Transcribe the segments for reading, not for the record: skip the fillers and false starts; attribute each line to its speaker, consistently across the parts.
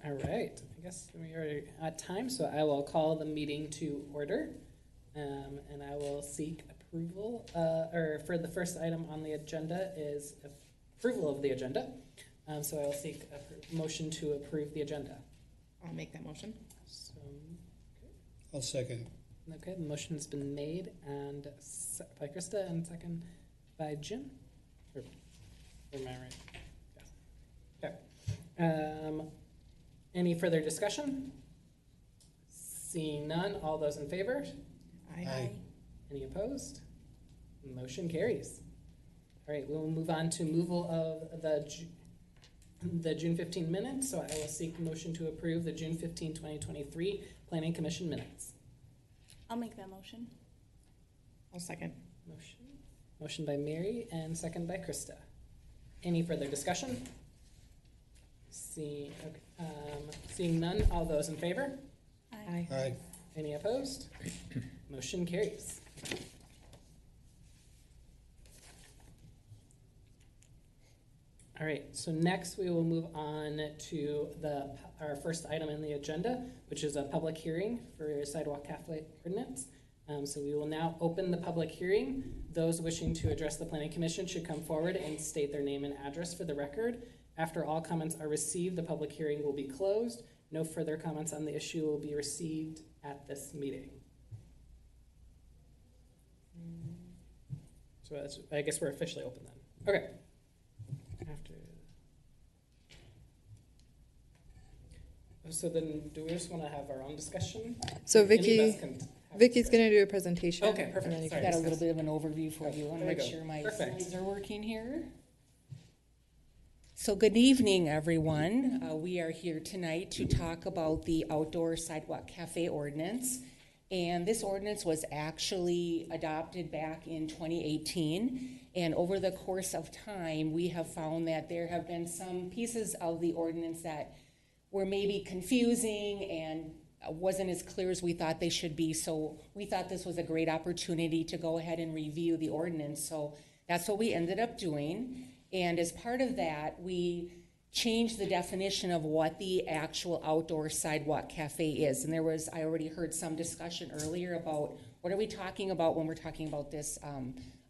Speaker 1: All right, I guess we are at time, so I will call the meeting to order. And I will seek approval, or for the first item on the agenda is approval of the agenda. So I will seek a motion to approve the agenda.
Speaker 2: I'll make that motion.
Speaker 1: So,
Speaker 3: I'll second.
Speaker 1: okay, the motion has been made and by Krista and second by Jim. Or am I right? Yes. Okay. Any further discussion? Seeing none, all those in favor?
Speaker 3: Aye.
Speaker 1: Any opposed? Motion carries. All right, we will move on to removal of the June 15 minutes. So I will seek motion to approve the June 15, 2023 Planning Commission minutes.
Speaker 4: I'll make that motion.
Speaker 2: I'll second.
Speaker 1: Motion by Mary and second by Krista. Any further discussion? Seeing none, all those in favor?
Speaker 2: Aye.
Speaker 3: Aye.
Speaker 1: Any opposed? Motion carries. All right, so next we will move on to our first item in the agenda, which is a public hearing for sidewalk cafe ordinance. So we will now open the public hearing. Those wishing to address the Planning Commission should come forward and state their name and address for the record. After all comments are received, the public hearing will be closed. No further comments on the issue will be received at this meeting. So I guess we're officially open then. Okay. So then, do we just want to have our own discussion?
Speaker 5: So
Speaker 1: Vicky's
Speaker 5: going to do a presentation.
Speaker 1: Okay, perfect.
Speaker 5: And then
Speaker 2: I've got a little bit of an overview for you. I want to make sure my
Speaker 1: Perfect.
Speaker 2: slides are working here. So good evening, everyone. We are here tonight to talk about the outdoor sidewalk cafe ordinance. And this ordinance was actually adopted back in 2018. And over the course of time, we have found that there have been some pieces of the ordinance that were maybe confusing and wasn't as clear as we thought they should be. So we thought this was a great opportunity to go ahead and review the ordinance. So that's what we ended up doing. And as part of that, we changed the definition of what the actual outdoor sidewalk cafe is. And I already heard some discussion earlier about what are we talking about when we're talking about this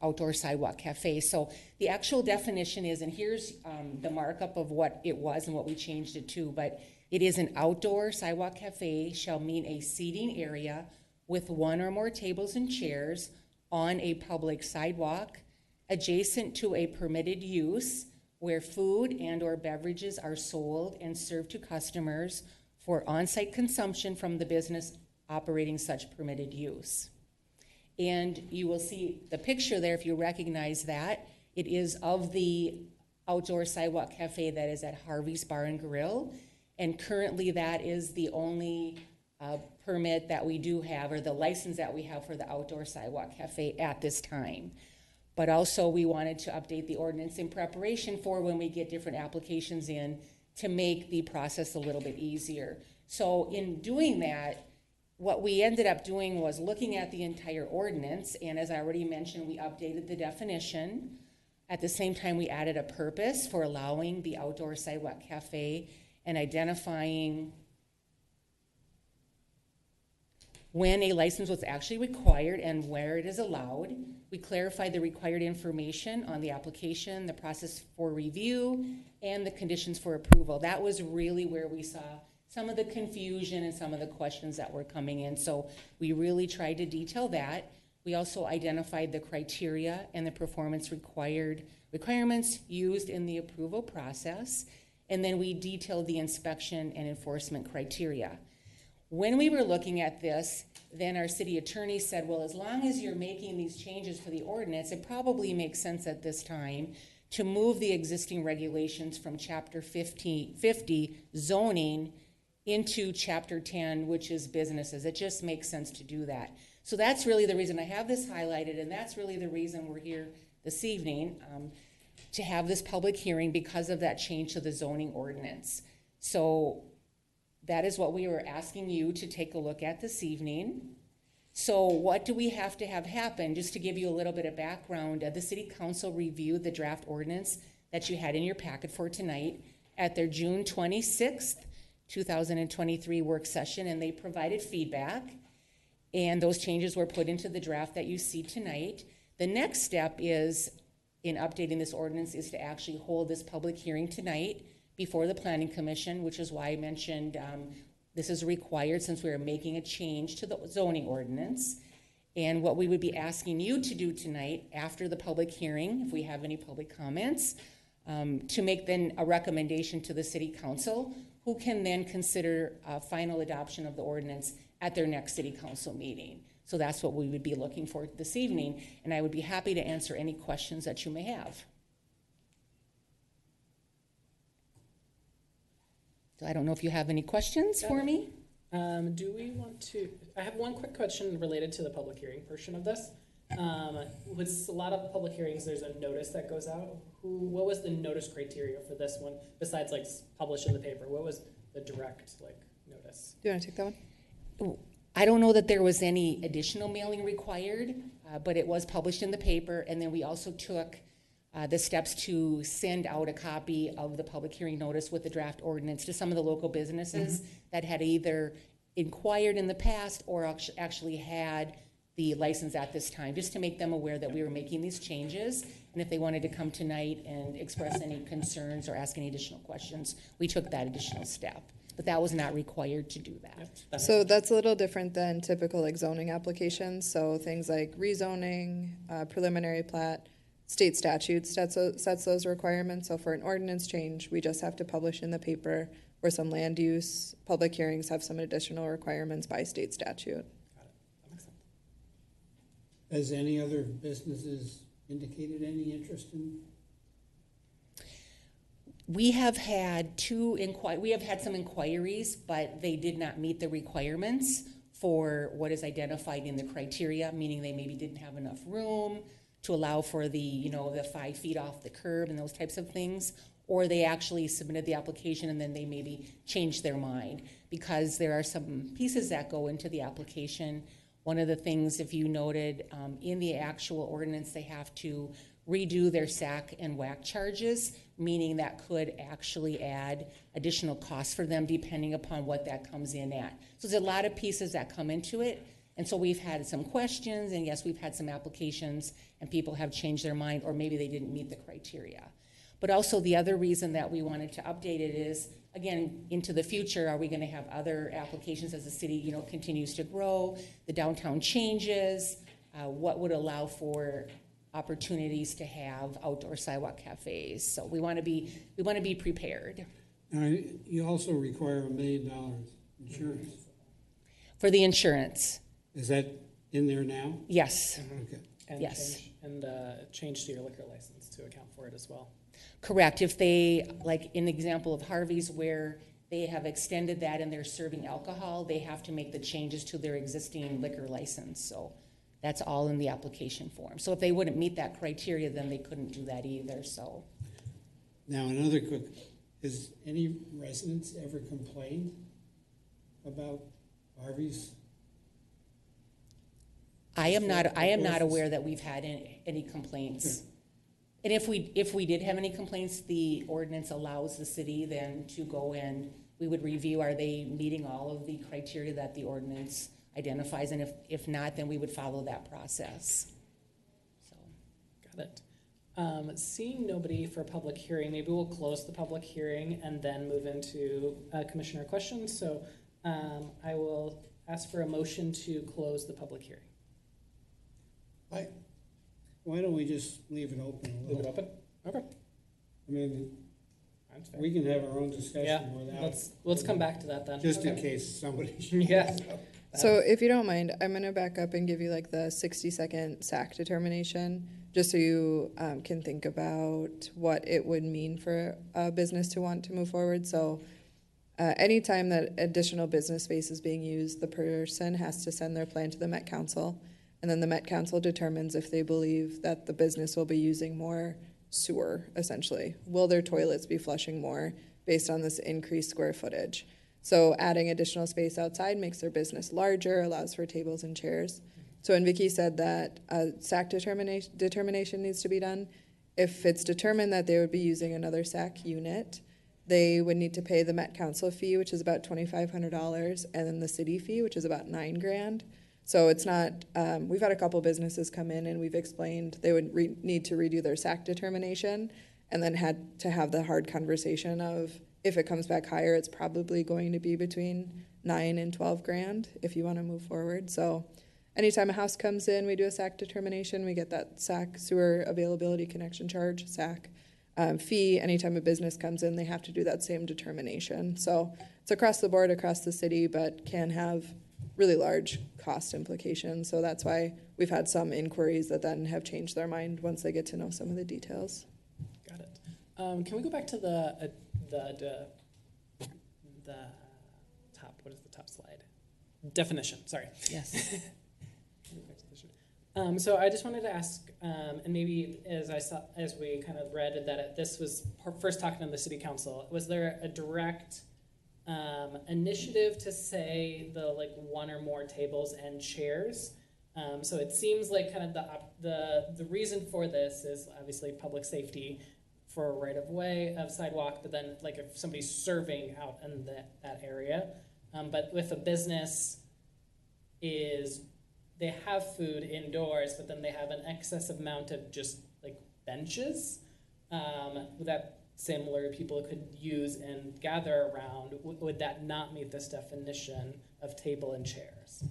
Speaker 2: outdoor sidewalk cafe. So the actual definition is, and here's the markup of what it was and what we changed it to, but it is an outdoor sidewalk cafe shall mean a seating area with one or more tables and chairs on a public sidewalk adjacent to a permitted use where food and or beverages are sold and served to customers for on-site consumption from the business operating such permitted use. And you will see the picture there if you recognize that. It is of the outdoor sidewalk cafe that is at Harvey's Bar and Grill. And currently that is the only permit that we do have, or the license that we have for the outdoor sidewalk cafe at this time. But also we wanted to update the ordinance in preparation for when we get different applications in to make the process a little bit easier. So in doing that, what we ended up doing was looking at the entire ordinance, and as I already mentioned, we updated the definition. At the same time, we added a purpose for allowing the outdoor sidewalk cafe and identifying when a license was actually required and where it is allowed. We clarified the required information on the application, the process for review, and the conditions for approval. That was really where we saw some of the confusion and some of the questions that were coming in. So we really tried to detail that. We also identified the criteria and the performance requirements used in the approval process. And then we detailed the inspection and enforcement criteria. When we were looking at this, then our city attorney said, well, as long as you're making these changes to the ordinance, it probably makes sense at this time to move the existing regulations from Chapter 50 zoning into Chapter 10, which is businesses. It just makes sense to do that. So that's really the reason I have this highlighted, and that's really the reason we're here this evening, to have this public hearing because of that change to the zoning ordinance. So that is what we were asking you to take a look at this evening. So what do we have to have happen? Just to give you a little bit of background, the City Council reviewed the draft ordinance that you had in your packet for tonight at their June 26th, 2023 work session, and they provided feedback, and those changes were put into the draft that you see tonight. The next step is, in updating this ordinance, is to actually hold this public hearing tonight before the Planning Commission, which is why I mentioned this is required since we are making a change to the zoning ordinance. And what we would be asking you to do tonight after the public hearing, if we have any public comments, to make then a recommendation to the City Council, who can then consider final adoption of the ordinance at their next City Council meeting. So that's what we would be looking for this evening, and I would be happy to answer any questions that you may have. So I don't know if you have any questions for me?
Speaker 1: Do we want to, I have one quick question related to the public hearing portion of this. With a lot of public hearings, there's a notice that goes out. What was the notice criteria for this one, besides like published in the paper? What was the direct notice?
Speaker 5: Do you want to take that one?
Speaker 2: I don't know that there was any additional mailing required, but it was published in the paper, and then we also took the steps to send out a copy of the public hearing notice with the draft ordinance to some of the local businesses that had either inquired in the past or actually had the license at this time, just to make them aware that we were making these changes. And if they wanted to come tonight and express any concerns or ask any additional questions, we took that additional step. But that was not required to do that.
Speaker 1: Yep.
Speaker 5: So that's a little different than typical zoning applications. So things like rezoning, preliminary plat, state statutes sets those requirements. So for an ordinance change, we just have to publish in the paper. Where some land use public hearings have some additional requirements by state statute.
Speaker 1: Got it. That makes sense.
Speaker 3: Has any other businesses indicated any interest in?
Speaker 2: We have had some inquiries, but they did not meet the requirements for what is identified in the criteria, meaning they maybe didn't have enough room to allow for the 5 feet off the curb and those types of things, or they actually submitted the application and then they maybe changed their mind, because there are some pieces that go into the application. One of the things, if you noted, in the actual ordinance, they have to redo their SAC and WAC charges, meaning that could actually add additional costs for them depending upon what that comes in at. So there's a lot of pieces that come into it. And so we've had some questions, and yes, we've had some applications, and people have changed their mind, or maybe they didn't meet the criteria. But also the other reason that we wanted to update it is, again, into the future, are we going to have other applications as the city, continues to grow, the downtown changes, what would allow for opportunities to have outdoor sidewalk cafes? So we want to be prepared.
Speaker 3: Now, you also require $1 million insurance.
Speaker 2: For the insurance,
Speaker 3: Is that in there now?
Speaker 2: yes,
Speaker 3: Okay.
Speaker 1: And
Speaker 2: Yes.
Speaker 1: change to your liquor license to account for it as well.
Speaker 2: correct. If they, like in the example of Harvey's, where they have extended that and they're serving alcohol, they have to make the changes to their existing liquor license. So that's all in the application form. So if they wouldn't meet that criteria, then they couldn't do that either. So
Speaker 3: Now, another quick, has any residents ever complained about Harvey's?
Speaker 2: I am not aware that we've had any complaints. And if we did have any complaints, the ordinance allows the city then to go and we would review, are they meeting all of the criteria that the ordinance identifies? And if not, then we would follow that process. So.
Speaker 1: Got it. Seeing nobody for public hearing, maybe we'll close the public hearing and then move into commissioner questions. So I will ask for a motion to close the public hearing.
Speaker 3: Why don't we just leave it open a
Speaker 1: Leave it
Speaker 3: little?
Speaker 1: open? Okay.
Speaker 3: I mean,
Speaker 1: That's fair.
Speaker 3: we can have our own
Speaker 1: Yeah,
Speaker 3: discussion without.
Speaker 1: let's come back to that then.
Speaker 3: Just in
Speaker 1: Okay.
Speaker 3: case somebody.
Speaker 1: Yeah.
Speaker 5: So if you don't mind, I'm going to back up and give you the 60-second SAC determination, just so you can think about what it would mean for a business to want to move forward. So anytime that additional business space is being used, the person has to send their plan to the Met Council, and then the Met Council determines if they believe that the business will be using more sewer, essentially. Will their toilets be flushing more based on this increased square footage? So adding additional space outside makes their business larger, allows for tables and chairs. So when Vicki said that a SAC determination needs to be done, if it's determined that they would be using another SAC unit, they would need to pay the Met Council fee, which is about $2,500, and then the city fee, which is about $9,000. So it's not, we've had a couple businesses come in and we've explained they would need to redo their SAC determination and then had to have the hard conversation of if it comes back higher, it's probably going to be between 9 and 12 grand if you want to move forward. So anytime a house comes in, we do a SAC determination, we get that SAC sewer availability connection charge, SAC fee. Anytime a business comes in, they have to do that same determination. So it's across the board, across the city, but can have really large cost implications. So that's why we've had some inquiries that then have changed their mind once they get to know some of the details.
Speaker 1: Got it. Can we go back to the top, what is the top slide? Definition, sorry.
Speaker 2: Yes.
Speaker 1: So I just wanted to ask, and maybe as we kind of read that this was first talking to the city council, was there a direct initiative to say the one or more tables and chairs? So it seems like kind of the reason for this is obviously public safety for a right of way of sidewalk, but then if somebody's serving out in that area, but with a business they have food indoors, but then they have an excessive amount of just benches that similar people could use and gather around. Would that not meet this definition of table and chairs?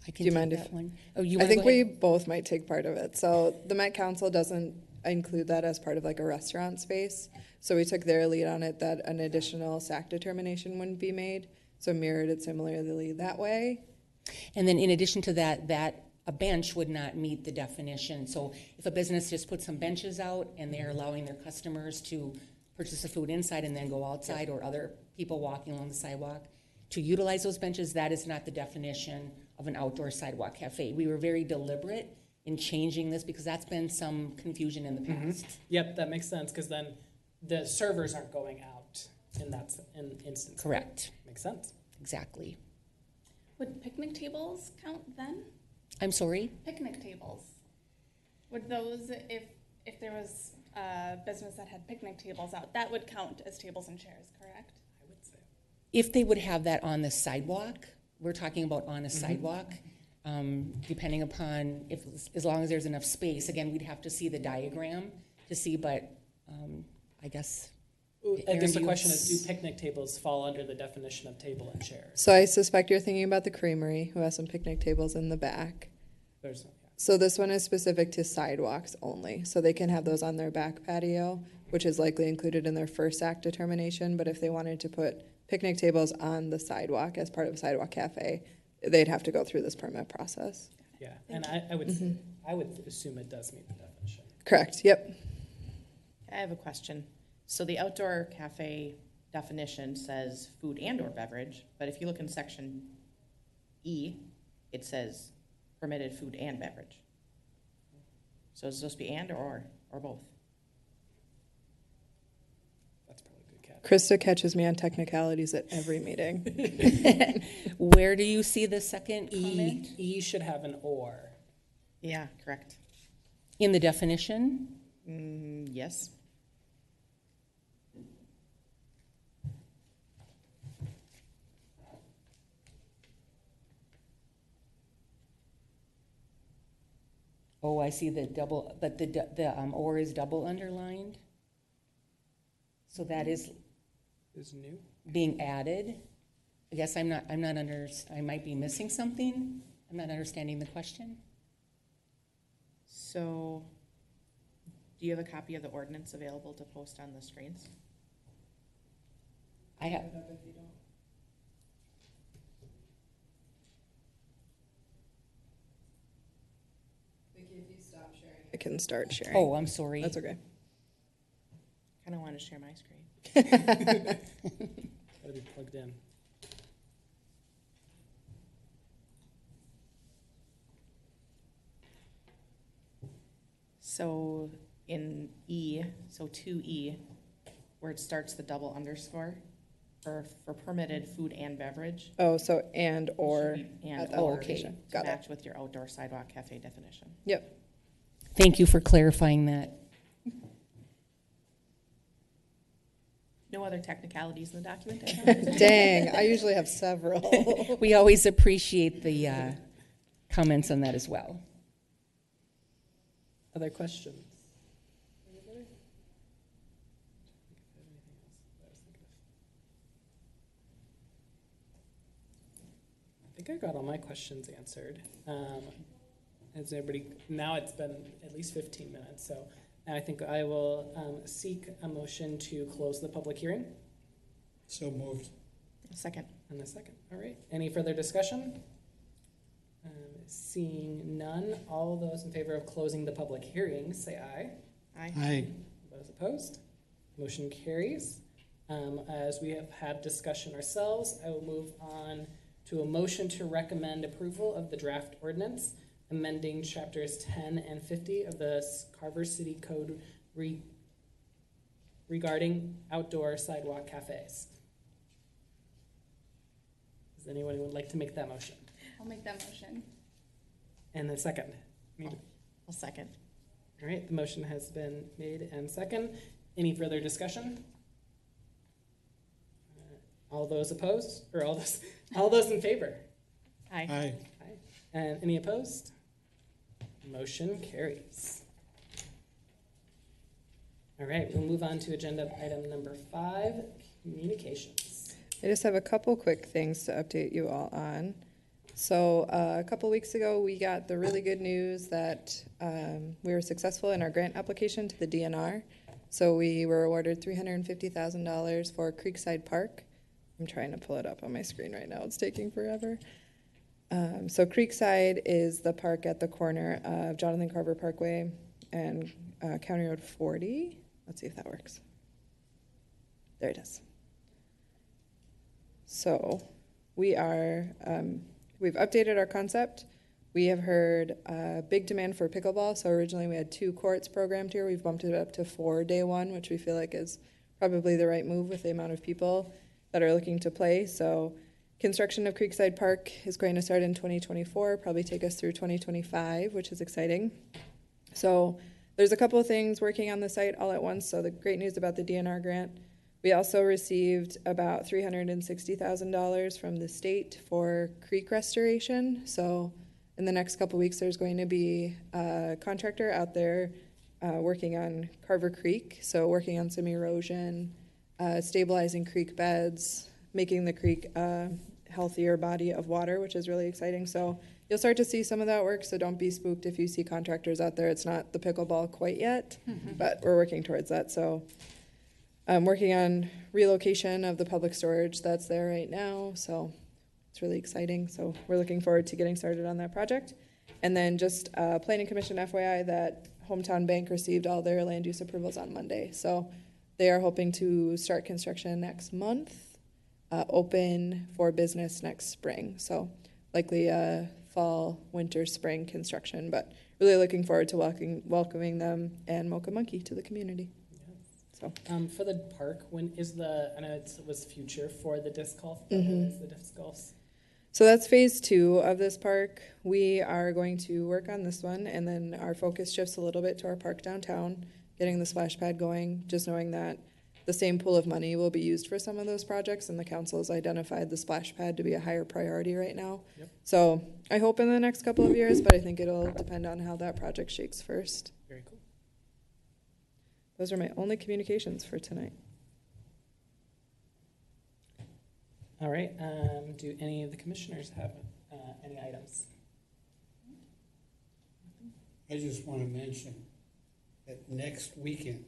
Speaker 2: I can
Speaker 5: Do you
Speaker 2: take
Speaker 5: mind
Speaker 2: that
Speaker 5: if-
Speaker 2: one. Oh, you
Speaker 5: I
Speaker 2: wanna
Speaker 5: think
Speaker 2: go
Speaker 5: we
Speaker 2: ahead?
Speaker 5: both might take part of it. So the Met Council doesn't include that as part of a restaurant space. So we took their lead on it that an additional SAC determination wouldn't be made. So mirrored it similarly that way.
Speaker 2: And then in addition to that a bench would not meet the definition. So if a business just puts some benches out and they're allowing their customers to purchase the food inside and then go outside, or other people walking along the sidewalk to utilize those benches, that is not the definition of an outdoor sidewalk cafe. We were very deliberate in changing this because that's been some confusion in the past.
Speaker 1: Yep, that makes sense, because then the servers aren't going out in that instance.
Speaker 2: Correct.
Speaker 1: Makes sense.
Speaker 2: Exactly.
Speaker 4: Would picnic tables count then?
Speaker 2: I'm sorry?
Speaker 4: Picnic tables. Would those, if there was a business that had picnic tables out, that would count as tables and chairs, correct?
Speaker 1: I would say.
Speaker 2: If they would have that on the sidewalk, we're talking about on a sidewalk, depending upon as long as there's enough space. Again, we'd have to see the diagram to see, but I guess.
Speaker 1: I guess the
Speaker 2: Aaron,
Speaker 1: question is, do picnic tables fall under the definition of table and chairs?
Speaker 5: So I suspect you're thinking about the creamery, who has some picnic tables in the back.
Speaker 1: There's
Speaker 5: So this one is specific to sidewalks only. So they can have those on their back patio, which is likely included in their first act determination. But if they wanted to put picnic tables on the sidewalk as part of a sidewalk cafe, they'd have to go through this permit process.
Speaker 1: yeah, and I would I would assume it does meet the definition.
Speaker 5: Correct, yep.
Speaker 6: I have a question. So the outdoor cafe definition says food and or beverage, but if you look in section E, it says permitted food and beverage. So is it supposed to be and or both?
Speaker 1: That's probably a good catch.
Speaker 5: Krista catches me on technicalities at every meeting.
Speaker 2: Where do you see the second comment?
Speaker 1: E should have an or.
Speaker 6: Yeah, correct.
Speaker 2: In the definition?
Speaker 6: Yes.
Speaker 2: Oh, I see the double, but the or is double underlined. So that is
Speaker 1: Is new.
Speaker 2: being added. I guess I might be missing something. I'm not understanding the question.
Speaker 6: So do you have a copy of the ordinance available to post on the screens?
Speaker 2: I have,
Speaker 5: I can start sharing.
Speaker 2: oh, I'm sorry.
Speaker 5: That's okay.
Speaker 6: Kind of want to share my screen.
Speaker 1: Gotta be plugged in.
Speaker 6: So in E, so 2E, where it starts the double underscore, for permitted food and beverage.
Speaker 5: Oh, so and or.
Speaker 6: should be
Speaker 5: at
Speaker 6: And
Speaker 5: that
Speaker 6: or
Speaker 5: location.
Speaker 6: to
Speaker 5: Got it.
Speaker 6: match with your outdoor sidewalk cafe definition.
Speaker 5: Yep.
Speaker 2: Thank you for clarifying that.
Speaker 6: No no other technicalities in the document. I found.
Speaker 5: Dang, I usually have several.
Speaker 2: We always appreciate the comments on that as well.
Speaker 1: Other questions? Anybody? I think I got all my questions answered. Has everybody, now it's been at least 15 minutes, so now I think I will seek a motion to close the public hearing.
Speaker 3: So moved.
Speaker 6: Second.
Speaker 1: And a second. All right. Any further discussion? Seeing none, all those in favor of closing the public hearing, say aye.
Speaker 6: Aye.
Speaker 3: Aye.
Speaker 1: Those opposed? Motion carries. As we have had discussion ourselves, I will move on to a motion to recommend approval of the draft ordinance amending chapters 10 and 50 of the Carver City Code regarding outdoor sidewalk cafes. Does anyone would like to make that motion?
Speaker 4: I'll make that motion.
Speaker 1: And a second.
Speaker 6: I'll second.
Speaker 1: All right, the motion has been made and second. Any further discussion? All those opposed, or all those in favor?
Speaker 6: Aye.
Speaker 3: Aye.
Speaker 1: Aye. And any opposed? Motion carries. All right, we'll move on to agenda item number 5, communications.
Speaker 5: I just have a couple quick things to update you all on. So a couple weeks ago, we got the really good news that we were successful in our grant application to the DNR. So we were awarded $350,000 for Creekside Park. I'm trying to pull it up on my screen right now. It's taking forever. So Creekside is the park at the corner of Jonathan Carver Parkway and County Road 40. Let's see if that works. There it is. So we are, we've updated our concept. We have heard big demand for pickleball. So originally we had 2 courts programmed here. We've bumped it up to 4 day one, which we feel like is probably the right move with the amount of people that are looking to play. So construction of Creekside Park is going to start in 2024, probably take us through 2025, which is exciting. So there's a couple of things working on the site all at once. So the great news about the DNR grant, we also received about $360,000 from the state for creek restoration. So in the next couple of weeks, there's going to be a contractor out there working on Carver Creek. So working on some erosion, stabilizing creek beds, making the creek a healthier body of water, which is really exciting. So you'll start to see some of that work, so don't be spooked if you see contractors out there. It's not the pickleball quite yet, but we're working towards that. So I'm working on relocation of the public storage that's there right now, so it's really exciting. So we're looking forward to getting started on that project. And then just Planning Commission FYI that Hometown Bank received all their land use approvals on Monday. So they are hoping to start construction next month, open for business next spring. So likely fall, winter, spring construction, but really looking forward to welcoming them and Mocha Monkey to the community. So
Speaker 1: For the park, when is I know it was future for the disc golf, but when is the disc golf?
Speaker 5: So that's phase 2 of this park. We are going to work on this one, and then our focus shifts a little bit to our park downtown, getting the splash pad going, just knowing that the same pool of money will be used for some of those projects, and the council has identified the splash pad to be a higher priority right now.
Speaker 1: Yep.
Speaker 5: So I hope in the next couple of years, but I think it'll depend on how that project shakes first.
Speaker 1: Very cool.
Speaker 5: Those are my only communications for tonight.
Speaker 1: All right, do any of the commissioners have any items?
Speaker 3: I just want to mention that next weekend,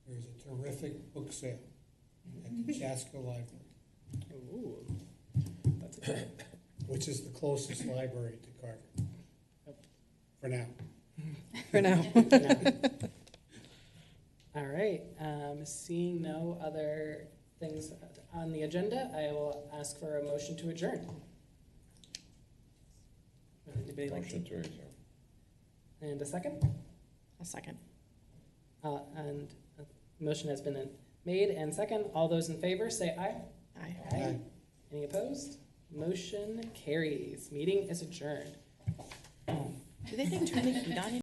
Speaker 3: there's a terrific book sale at the Chaska Library,
Speaker 1: Ooh, that's exciting.
Speaker 3: which is the closest library to Carver.
Speaker 1: Yep.
Speaker 3: For now.
Speaker 5: For now.
Speaker 1: All right, seeing no other things on the agenda, I will ask for a motion to adjourn. Would anybody like to?
Speaker 7: Motion to adjourn.
Speaker 1: And a second?
Speaker 6: I'll second.
Speaker 1: And a motion has been made and second. All those in favor, say aye.
Speaker 6: Aye.
Speaker 3: Aye.
Speaker 1: Any opposed? Motion carries. Meeting is adjourned.
Speaker 6: Do they think turn the heat on